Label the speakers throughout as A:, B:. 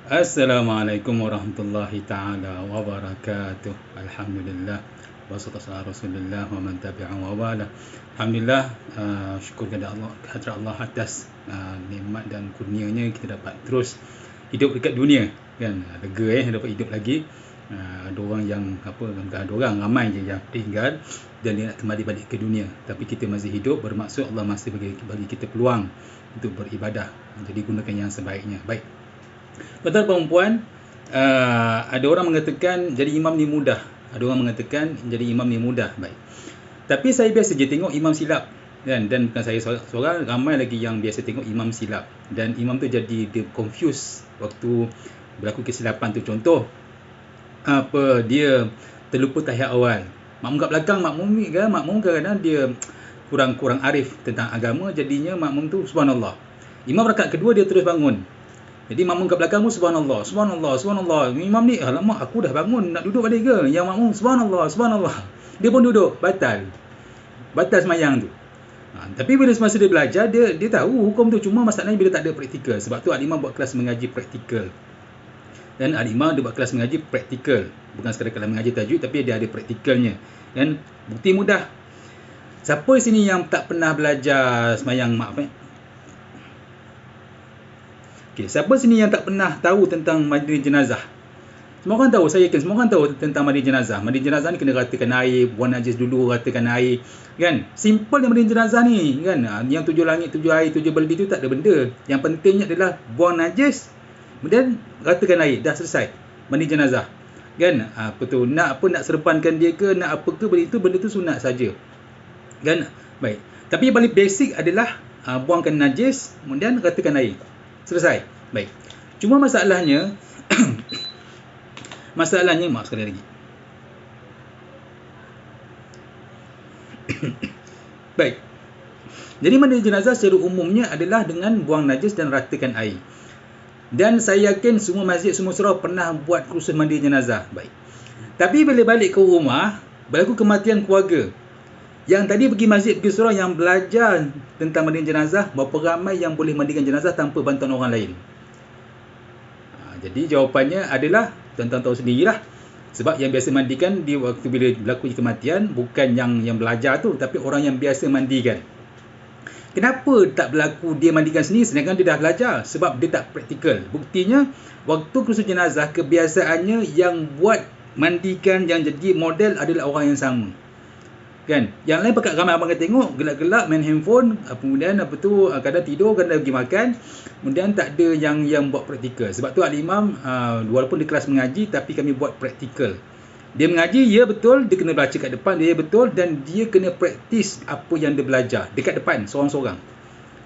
A: Assalamualaikum warahmatullahi ta'ala wabarakatuh. Alhamdulillah. Wassalatu ala Rasulillah wa man tabi'ahu wa wala. Alhamdulillah, syukur kepada Allah, kehadrat Allah atas nikmat dan kurnianya kita dapat terus hidup dekat dunia kan. Lega dapat hidup lagi. Ada orang yang bukan ada orang, ramai je yang tinggal dan dia nak kembali balik ke dunia, tapi kita masih hidup, bermaksud Allah masih bagi kita peluang untuk beribadah. Jadi gunakan yang sebaiknya. Baik. Tuan-tuan perempuan, ada orang mengatakan jadi imam ni mudah. Ada orang mengatakan jadi imam ni mudah. Baik. Tapi saya biasa je tengok imam silap kan, dan bukan saya seorang, ramai lagi yang biasa tengok imam silap, dan imam tu jadi dia confuse waktu berlaku kesilapan tu. Contoh dia terlupa tahiyat awal. Makmum kat belakang, makmum kadang-kadang dia kurang arif tentang agama, jadinya makmum tu subhanallah. Imam rakaat kedua dia terus bangun. Jadi makmum kat belakang pun subhanallah, subhanallah, subhanallah. Imam ni, alamak aku dah bangun, nak duduk balik ke? Yang makmum subhanallah, subhanallah. Dia pun duduk, batal semayang tu. Tapi bila semasa dia belajar, dia tahu hukum tu, cuma masalahnya bila tak ada praktikal. Sebab tu Al-Imam buat kelas mengaji praktikal. Dan Al-Imam dia buat kelas mengaji praktikal. Bukan sekadar kelas mengaji tajwid, tapi dia ada praktikalnya. Dan bukti mudah. Siapa di sini yang tak pernah belajar semayang Okay, siapa sini yang tak pernah tahu tentang mandi jenazah? Semua orang tahu, saya yakin semua orang tahu tentang mandi jenazah. Mandi jenazah ni kena ratakan air, buang najis dulu, ratakan air. Kan? Simple yang mandi jenazah ni. Kan? Yang 7 langit, 7 air, 7 beldi tu tak ada benda. Yang pentingnya adalah buang najis, kemudian ratakan air. Dah selesai. Mandi jenazah. Kan? Nak serpankan dia ke, nak apa ke, benda tu sunat saja. Kan? Baik. Tapi yang paling basic adalah buangkan najis, kemudian ratakan air. Selesai. Baik. Cuma masalahnya maaf sekali lagi. Baik. Jadi mandi jenazah secara umumnya adalah dengan buang najis dan ratakan air. Dan saya yakin semua masjid, semua surau pernah buat kursus mandi jenazah. Baik. Tapi bila balik ke rumah, berlaku kematian keluarga. Yang tadi pergi masjid, pergi surau, yang belajar tentang mandi jenazah, berapa ramai yang boleh mandikan jenazah tanpa bantuan orang lain? Jadi jawapannya adalah, tuan-tuan tahu sendirilah. Sebab yang biasa mandikan di waktu bila berlaku kematian, bukan yang belajar tu, tapi orang yang biasa mandikan. Kenapa tak berlaku dia mandikan sendiri sedangkan dia dah belajar? Sebab dia tak praktikal. Buktinya, waktu kursus jenazah, kebiasaannya yang buat mandikan, yang jadi model adalah orang yang sama. Kan? Yang lain pakat ramai abang tengok gelak-gelak main handphone, kemudian kadang tidur, kadang pergi makan, kemudian tak ada yang buat praktikal. Sebab tu Al-Imam walaupun di kelas mengaji, tapi kami buat praktikal. Dia mengaji, ya betul, dia kena baca kat depan, dia betul, dan dia kena praktis apa yang dia belajar dekat depan seorang-seorang.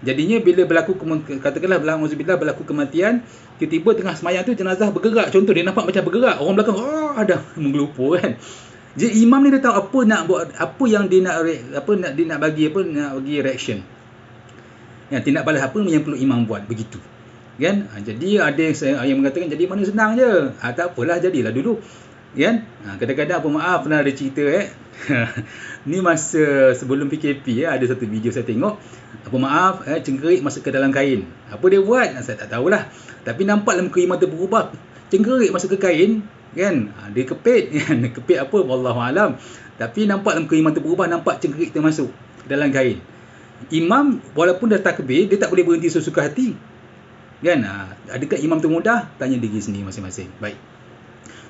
A: Jadinya bila katakanlah berlaku kematian, tiba-tiba tengah semayang tu jenazah bergerak, contoh dia nampak macam bergerak, orang belakang dah menggelupur kan. Jadi imam ni dia tahu apa nak buat, apa yang dia nak bagi reaction. Yang tindak balas apa yang perlu imam buat, begitu. Kan? Jadi ada yang mengatakan jadi mana senang je. Tak apalah, jadilah dulu. Kan? Kadang-kadang maaf pernah ada cerita ni masa sebelum PKP ada satu video saya tengok. Cengkerik masuk ke dalam kain. Apa dia buat? Saya tak tahulah. Tapi nampak dalam muka imam tu berubah. Cengkerik masuk ke kain. Kan? Dia kepit. Kepit apa? Wallahualam. Tapi nampak dalam muka imam tu berubah, nampak cengkerik tu masuk ke dalam kain. Imam walaupun dah takbir, dia tak boleh berhenti sesuka hati. Kan? Adakah imam tu mudah? Tanya diri sendiri masing-masing. Baik.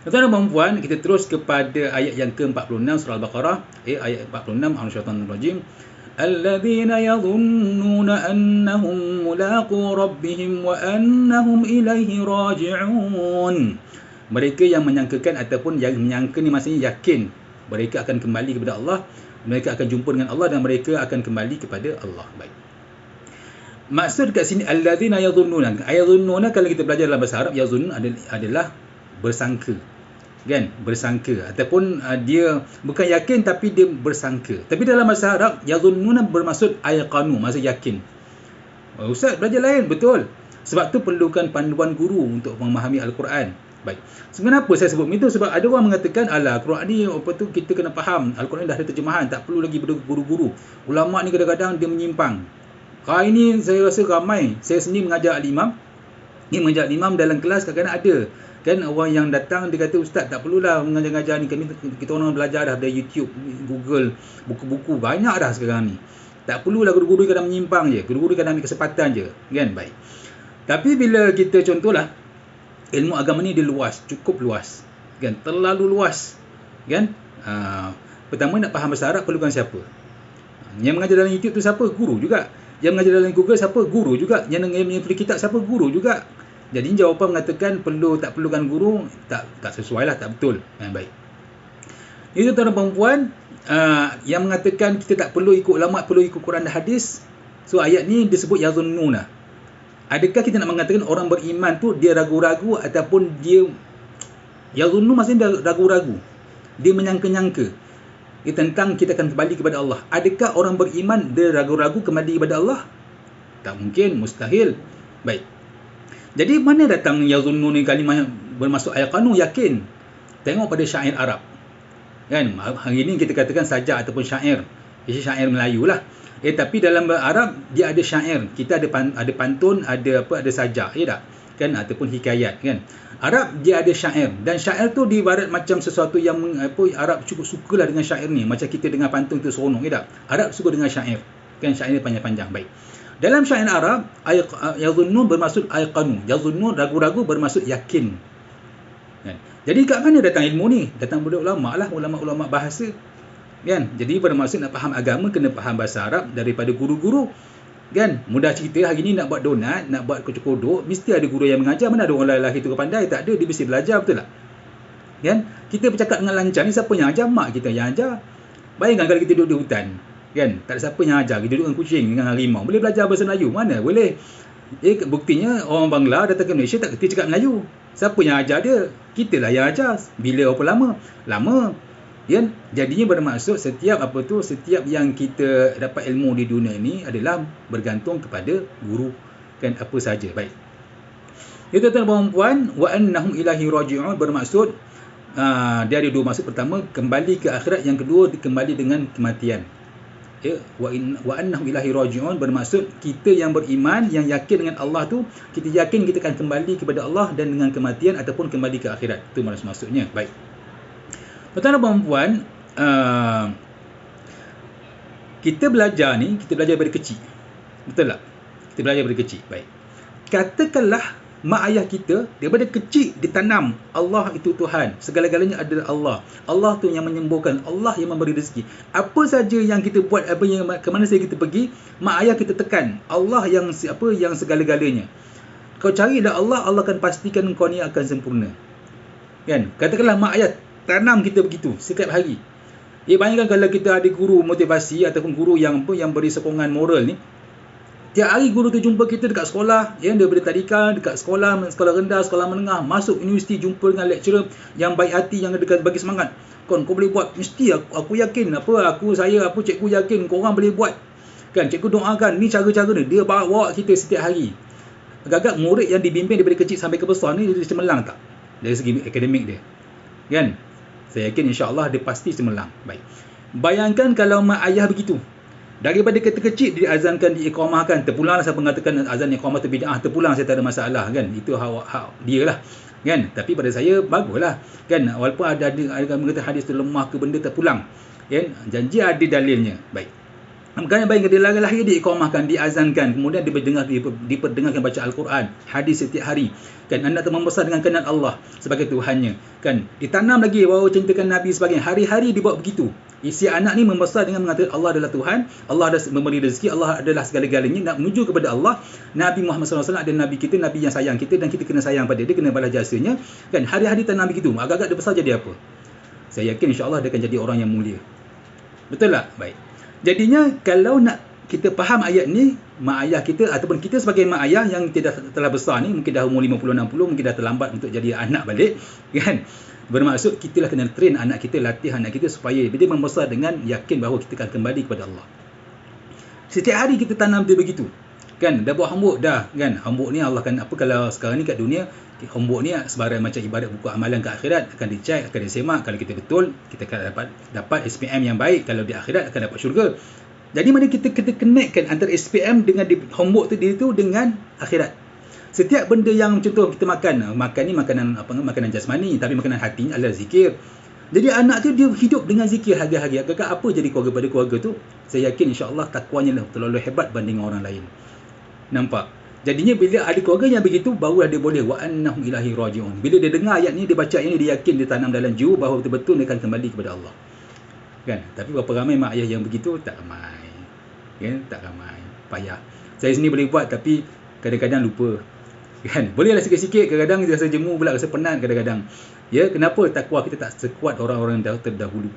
A: Tuan-tuan dan puan-puan, kita terus kepada ayat yang ke-46 surah Al-Baqarah, ayat 46, A'udzubillahi Alladzina yadhunnuna annahum mulaqu rabbihim wa annahum ilaihi raji'un. Mereka yang menyangkakan, ataupun yang menyangka ni maksudnya yakin mereka akan kembali kepada Allah, mereka akan jumpa dengan Allah dan mereka akan kembali kepada Allah. Baik. Maksud kat sini alladzina yadhunnuna. Yadhunnuna kalau kita belajar dalam bahasa Arab, yadhunnun adalah bersangka. Kan? Bersangka, ataupun dia bukan yakin tapi dia bersangka. Tapi dalam bahasa Arab, yadhunnuna bermaksud ayqanu, maksud yakin. Ustaz belajar lain, betul. Sebab tu perlukan panduan guru untuk memahami Al-Quran. Baik. Kenapa saya sebut itu? Sebab ada orang mengatakan, Al-Quran ni kita kena faham. Al-Quran dah ada terjemahan, tak perlu lagi buru-buru. Ulama ni kadang-kadang dia menyimpang. Hari ni saya rasa ramai, saya sendiri mengajar Al-Imam, Ni menjadi imam dalam kelas kadang-kadang ada kan orang yang datang dia kata, ustaz tak perlulah mengajar-ngajar ni, kita orang belajar dah dari YouTube, Google, buku-buku banyak dah sekarang ni. Tak perlulah guru-guru kadang menyimpang je, guru-guru kadang ambil kesempatan je, kan? Baik. Tapi bila kita contohlah ilmu agama ni dia luas, cukup luas, kan? Terlalu luas, kan? Pertama nak faham bahasa Arab perlukan siapa? Yang mengajar dalam YouTube tu siapa? Guru juga. Yang mengajar dalam Google siapa? Guru juga. Yang menulis kitab siapa? Guru juga. Jadi jawapan mengatakan tak perlukan guru, tak sesuai lah, tak betul. Baik. Itu tuan-tuan perempuan, yang mengatakan kita tak perlu ikut ulama, perlu ikut Quran dan hadis. So ayat ni disebut yazunnuna. Adakah kita nak mengatakan orang beriman tu dia ragu-ragu ataupun dia yazunnu maksudnya dia ragu-ragu. Dia menyangka-nyangka. Tentang kita akan kembali kepada Allah. Adakah orang beriman dia ragu-ragu kembali kepada Allah? Tak mungkin, mustahil. Baik. Jadi mana datang yazunnu ni kalimah bermaksud ayqanu, yakin. Tengok pada syair Arab. Kan? Hari ni kita katakan sajak ataupun syair. Ini syair Melayu lah. Tapi dalam Arab dia ada syair. Kita ada pantun, ada sajak, ya tak? Kan, ataupun hikayat, kan? Arab dia ada syair, dan syair tu diibarat macam sesuatu yang Arab cukup sukalah dengan syair ni, macam kita dengar pantun tu seronok, ya tak? Arab suka dengan syair, kan? Syair ni panjang-panjang. Baik. Dalam syair Arab, yazunnun bermaksud ayqanu, yazunnun ragu-ragu bermaksud yakin. Kan? Jadi kat mana datang ilmu ni? Datang dari ulama lah, ulama-ulama bahasa, kan? Jadi bermaksud nak faham agama kena faham bahasa Arab daripada guru-guru. Kan, mudah cerita hari ni nak buat donat, nak buat kucuk kodok, mesti ada guru yang mengajar. Mana ada orang lelaki tu pandai? Tak ada, dia mesti belajar, betul tak? Kan, kita bercakap dengan lancar ni, siapa yang ajar? Mak kita yang ajar. Bayangkan kalau kita duduk di hutan, kan, tak ada siapa yang ajar, kita duduk dengan kucing, dengan harimau, boleh belajar bahasa Melayu? Mana boleh? Buktinya orang Bangla datang ke Malaysia tak kerti cakap Melayu. Siapa yang ajar dia? Kita lah yang ajar. Bila berapa lama? Lama. Kan? Jadinya bermaksud setiap yang kita dapat ilmu di dunia ini adalah bergantung kepada guru, kan, apa saja. Baik. Itu tuan-tuan dan puan, wa annahum ilahi raji'un bermaksud dia ada dua maksud. Pertama, kembali ke akhirat, yang kedua kembali dengan kematian. Ya, wa annahum ilahi raji'un bermaksud kita yang beriman, yang yakin dengan Allah tu, kita yakin kita akan kembali kepada Allah dan dengan kematian ataupun kembali ke akhirat. Itu maksudnya. Baik. Tuan-tuan dan puan, kita belajar daripada kecil. Betul tak? Kita belajar daripada kecil. Baik. Katakanlah mak ayah kita daripada kecil ditanam Allah itu Tuhan, segala-galanya adalah Allah. Allah tu yang menyembuhkan, Allah yang memberi rezeki. Apa saja yang kita buat, ke mana saja kita pergi, mak ayah kita tekan Allah yang segala-galanya. Kau carilah Allah, Allah akan pastikan kau ni akan sempurna. Kan? Katakanlah mak ayah tanam kita begitu setiap hari. Bayangkan kalau kita ada guru motivasi ataupun guru yang beri sokongan moral ni. Tiap hari guru tu jumpa kita dekat sekolah, daripada tadika, dekat sekolah rendah, sekolah menengah, masuk universiti, jumpa dengan lecturer yang baik hati, yang dekat bagi semangat. Kau boleh buat, mesti aku yakin, cikgu yakin kau orang boleh buat. Kan, cikgu doakan, ni cara-cara ni. Dia bawa kita setiap hari. Agak-agak murid yang dibimbing daripada kecil sampai ke besar ni, dia cemerlang tak? Dari segi akademik dia. Kan? Saya yakin insya-Allah dia pasti cemerlang. Baik. Bayangkan kalau mak ayah begitu. Daripada kecil diazankan, diiqamahkan, terpulanglah siapa mengatakan azan iqamah tu bid'ah, terpulang, saya tak ada masalah, kan? Itu hak dia lah. Kan? Tapi pada saya baguslah. Kan? Walaupun ada mengatakan hadis tu lemah ke benda, terpulang. Kan? Janji ada dalilnya. Baik. Makanya baik dia lahir diiqamahkan, diazankan, kemudian diperdengarkan baca Al-Quran, hadis setiap hari. Kan, anak tu membesar dengan kenal Allah sebagai Tuhannya. Kan, ditanam lagi bahawa cintakan Nabi sebagainya. Hari-hari dibuat begitu. Isi anak ni membesar dengan mengatakan Allah adalah Tuhan, Allah adalah memberi rezeki, Allah adalah segala-galanya, nak menuju kepada Allah. Nabi Muhammad SAW adalah Nabi kita, Nabi yang sayang kita, dan kita kena sayang pada dia, kena balas jasanya. Kan, hari-hari tanam begitu. Agak-agak dia besar jadi apa? Saya yakin insya-Allah dia akan jadi orang yang mulia. Betul tak? Baik. Jadinya kalau nak kita faham ayat ni, mak ayah kita ataupun kita sebagai mak ayah yang telah besar ni, mungkin dah umur 50-60, mungkin dah terlambat untuk jadi anak balik, kan? Bermaksud kita lah kena train anak kita, latih anak kita supaya dia membesar dengan yakin bahawa kita akan kembali kepada Allah. Setiap hari kita tanam dia begitu. Kan, dah buat homework dah, kan? Homework ni Allah kan, apa kalau sekarang ni kat dunia, homework ni sebarang macam ibarat buku amalan ke akhirat, akan dicek, akan disemak. Kalau kita betul, kita akan dapat SPM yang baik. Kalau di akhirat akan dapat syurga. Jadi mana kita connectkan antara SPM dengan homework tu dengan akhirat. Setiap benda yang contoh kita makan ni makanan jasmani, tapi makanan hati ni adalah zikir. Jadi anak tu dia hidup dengan zikir hari-hari. Agak apa jadi keluarga pada keluarga tu? Saya yakin insya-Allah takwanya terlalu hebat banding orang lain. Nampak? Jadinya bila ada keluarga yang begitu, barulah dia boleh wa annahum ilahi raji'un. Bila dia dengar ayat ni, dia baca ayat ni, dia yakin, dia tanam dalam jiwa bahawa betul-betul dia akan kembali kepada Allah. Kan? Tapi berapa ramai mak ayah yang begitu? Tak ramai. Kan? Tak ramai. Payah. Saya sendiri boleh buat tapi kadang-kadang lupa. Kan? Bolehlah sikit-sikit, kadang-kadang rasa jemu pula, rasa penat kadang-kadang. Ya, kenapa takwa kita tak sekuat orang-orang terdahulu?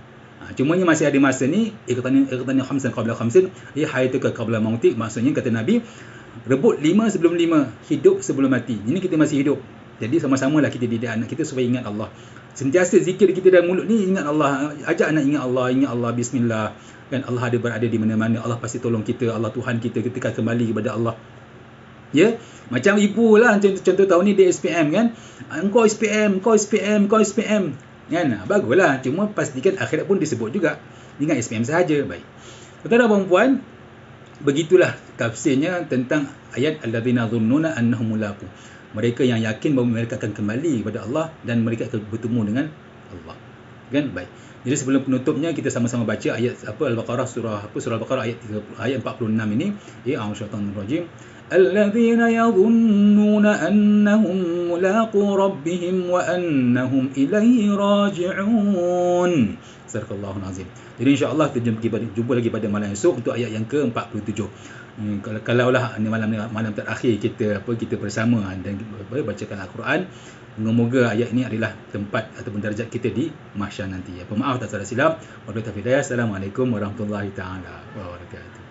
A: Cumanya masih ada masa ni, iqtani khamsan qabla khamsin, hayatuka qabla mautik. Maksudnya kata Nabi, rebut 5 sebelum 5, hidup sebelum mati. Ini kita masih hidup. Jadi sama-samalah kita didik anak kita supaya ingat Allah. Sentiasa zikir kita dalam mulut ni, ingat Allah. Ajak anak ingat Allah, bismillah. Kan Allah ada berada di mana-mana. Allah pasti tolong kita, Allah Tuhan kita akan kembali kepada Allah. Ya, macam ibu lah, contoh tahun ni dia SPM kan. Engkau SPM. Kan? Baguslah, cuma pastikan akhirat pun disebut juga. Ingat SPM sahaja. Baik. Tuan-tuan dan puan-puan, begitulah tafsirnya tentang ayat alladzina dhunnuna annahum mulaqu. Mereka yang yakin bahawa mereka akan kembali kepada Allah dan mereka akan bertemu dengan Allah. Kan? Baik. Jadi sebelum penutupnya kita sama-sama baca ayat Al-Baqarah surah Al-Baqarah ayat 46 ini. Ya, a'udzubillahi alladzina yadhunnuna annahum mulaqu rabbihim wa annahum ilaihi raji'un. Sadaqallahul azim. Jadi insya-Allah kita jumpa lagi pada malam esok untuk ayat yang ke-47. Kalaulah malam terakhir kita bersama dan bacakan Al-Quran, semoga ayat ini adalah tempat ataupun darjat kita di mahsyar nanti. Maaf tak salah silap. Wabillahi taufiq. Assalamualaikum warahmatullahi taala wabarakatuh.